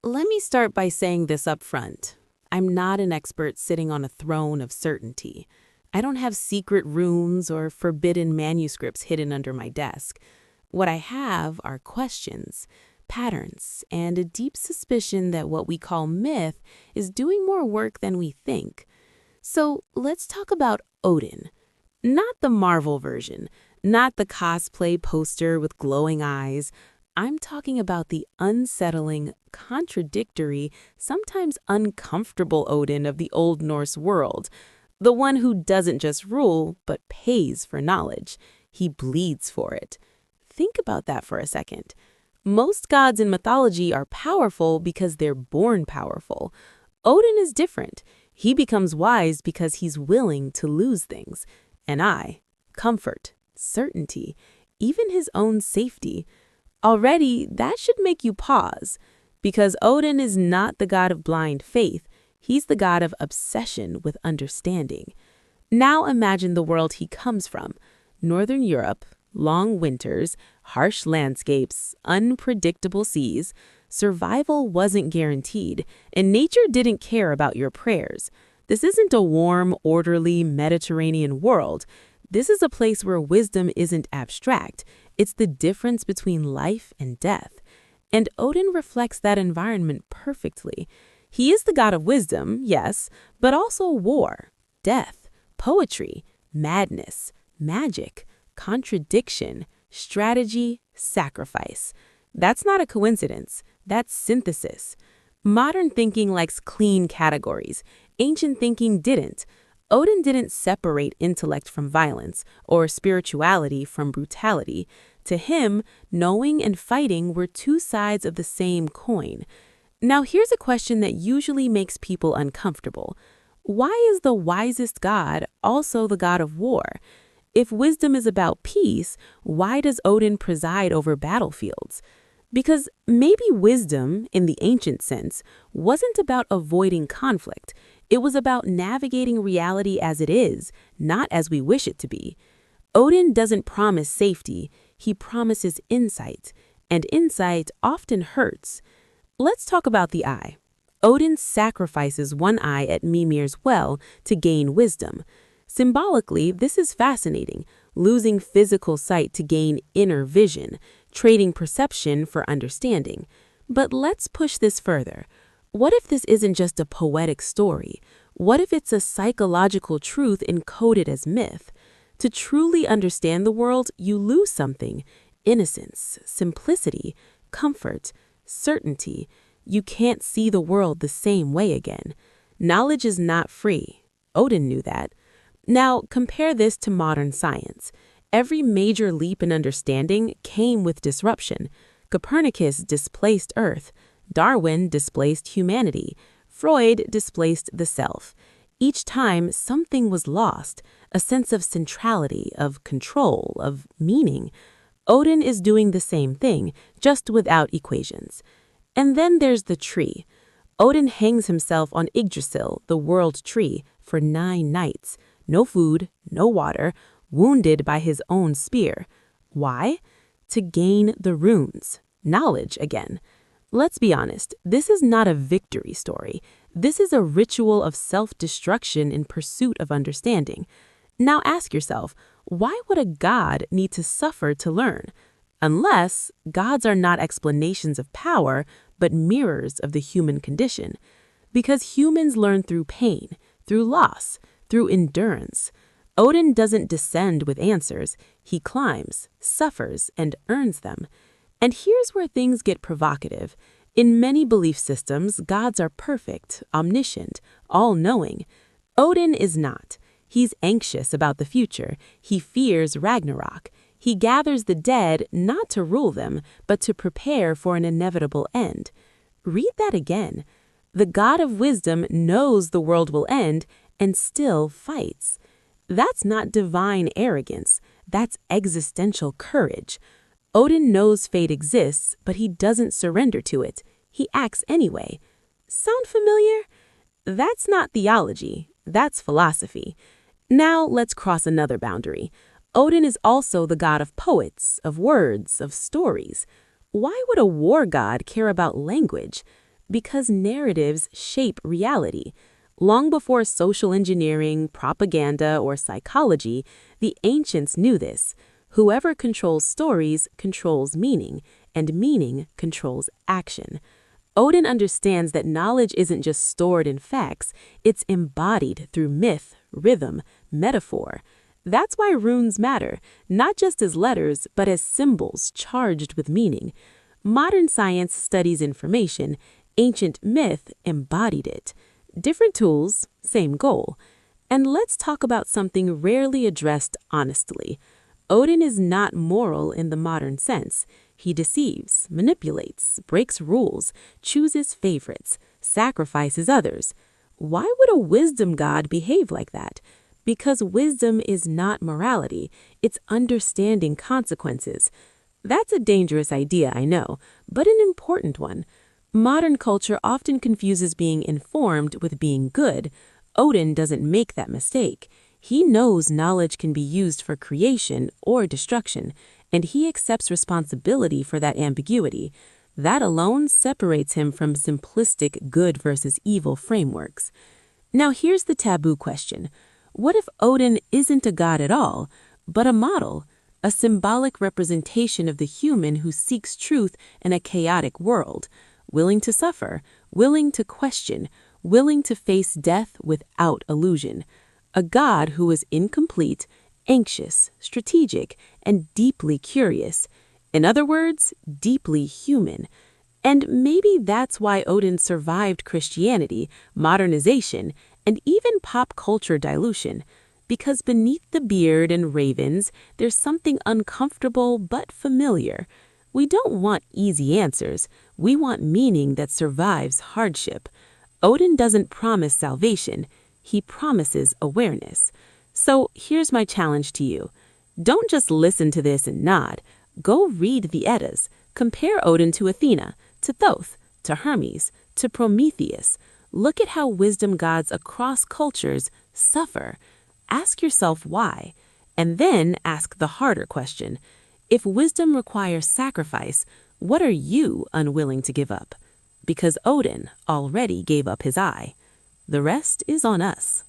Let me start by saying this up front. I'm not an expert sitting on a throne of certainty. I don't have secret runes or forbidden manuscripts hidden under my desk. What I have are questions, patterns, and a deep suspicion that what we call myth is doing more work than we think. So let's talk about Odin. Not the Marvel version, not the cosplay poster with glowing eyes. I'm talking about the unsettling, contradictory, sometimes uncomfortable Odin of the Old Norse world. The one who doesn't just rule, but pays for knowledge. He bleeds for it. Think about that for a second. Most gods in mythology are powerful because they're born powerful. Odin is different. He becomes wise because he's willing to lose things. Comfort, certainty, even his own safety. Already, that should make you pause, because Odin is not the god of blind faith. He's the god of obsession with understanding. Now imagine the world he comes from. Northern Europe, long winters, harsh landscapes, unpredictable seas. Survival wasn't guaranteed, and nature didn't care about your prayers. This isn't a warm, orderly Mediterranean world. This is a place where wisdom isn't abstract. It's the difference between life and death. And Odin reflects that environment perfectly. He is the god of wisdom, yes, but also war, death, poetry, madness, magic, contradiction, strategy, sacrifice. That's not a coincidence. That's synthesis. Modern thinking likes clean categories. Ancient thinking didn't. Odin didn't separate intellect from violence or spirituality from brutality. To him, knowing and fighting were two sides of the same coin. Now here's a question that usually makes people uncomfortable. Why is the wisest god also the god of war? If wisdom is about peace, why does Odin preside over battlefields? Because maybe wisdom, in the ancient sense, wasn't about avoiding conflict. It was about navigating reality as it is, not as we wish it to be. Odin doesn't promise safety, he promises insight, and insight often hurts. Let's talk about the eye. Odin sacrifices one eye at Mimir's well to gain wisdom. Symbolically, this is fascinating, losing physical sight to gain inner vision, trading perception for understanding. But let's push this further. What if this isn't just a poetic story? What if it's a psychological truth encoded as myth? To truly understand the world, you lose something: innocence, simplicity, comfort, certainty. You can't see the world the same way again. Knowledge is not free. Odin knew that. Now, compare this to modern science. Every major leap in understanding came with disruption. Copernicus displaced Earth. Darwin displaced humanity. Freud displaced the self. Each time, something was lost, a sense of centrality, of control, of meaning. Odin is doing the same thing, just without equations. And then there's the tree. Odin hangs himself on Yggdrasil, the world tree, for 9 nights. No food, no water, wounded by his own spear. Why? To gain the runes. Knowledge again. Let's be honest, this is not a victory story. This is a ritual of self-destruction in pursuit of understanding. Now ask yourself, why would a god need to suffer to learn? Unless gods are not explanations of power, but mirrors of the human condition. Because humans learn through pain, through loss, through endurance. Odin doesn't descend with answers. He climbs, suffers, and earns them. And here's where things get provocative. In many belief systems, gods are perfect, omniscient, all-knowing. Odin is not. He's anxious about the future. He fears Ragnarok. He gathers the dead not to rule them, but to prepare for an inevitable end. Read that again. The god of wisdom knows the world will end and still fights. That's not divine arrogance. That's existential courage. Odin knows fate exists, but he doesn't surrender to it. He acts anyway. Sound familiar? That's not theology. That's philosophy. Now let's cross another boundary. Odin is also the god of poets, of words, of stories. Why would a war god care about language? Because narratives shape reality. Long before social engineering, propaganda, or psychology, the ancients knew this. Whoever controls stories controls meaning, and meaning controls action. Odin understands that knowledge isn't just stored in facts, it's embodied through myth, rhythm, metaphor. That's why runes matter, not just as letters, but as symbols charged with meaning. Modern science studies information, ancient myth embodied it. Different tools, same goal. And let's talk about something rarely addressed honestly. Odin is not moral in the modern sense. He deceives, manipulates, breaks rules, chooses favorites, sacrifices others. Why would a wisdom god behave like that? Because wisdom is not morality, it's understanding consequences. That's a dangerous idea, I know, but an important one. Modern culture often confuses being informed with being good. Odin doesn't make that mistake. He knows knowledge can be used for creation or destruction, and he accepts responsibility for that ambiguity. That alone separates him from simplistic good versus evil frameworks. Now here's the taboo question. What if Odin isn't a god at all, but a model, a symbolic representation of the human who seeks truth in a chaotic world, willing to suffer, willing to question, willing to face death without illusion? A god who is incomplete, anxious, strategic, and deeply curious. In other words, deeply human. And maybe that's why Odin survived Christianity, modernization, and even pop culture dilution. Because beneath the beard and ravens, there's something uncomfortable but familiar. We don't want easy answers. We want meaning that survives hardship. Odin doesn't promise salvation. He promises awareness. So here's my challenge to you. Don't just listen to this and nod. Go read the Eddas. Compare Odin to Athena, to Thoth, to Hermes, to Prometheus. Look at how wisdom gods across cultures suffer. Ask yourself why. And then ask the harder question. If wisdom requires sacrifice, what are you unwilling to give up? Because Odin already gave up his eye. The rest is on us.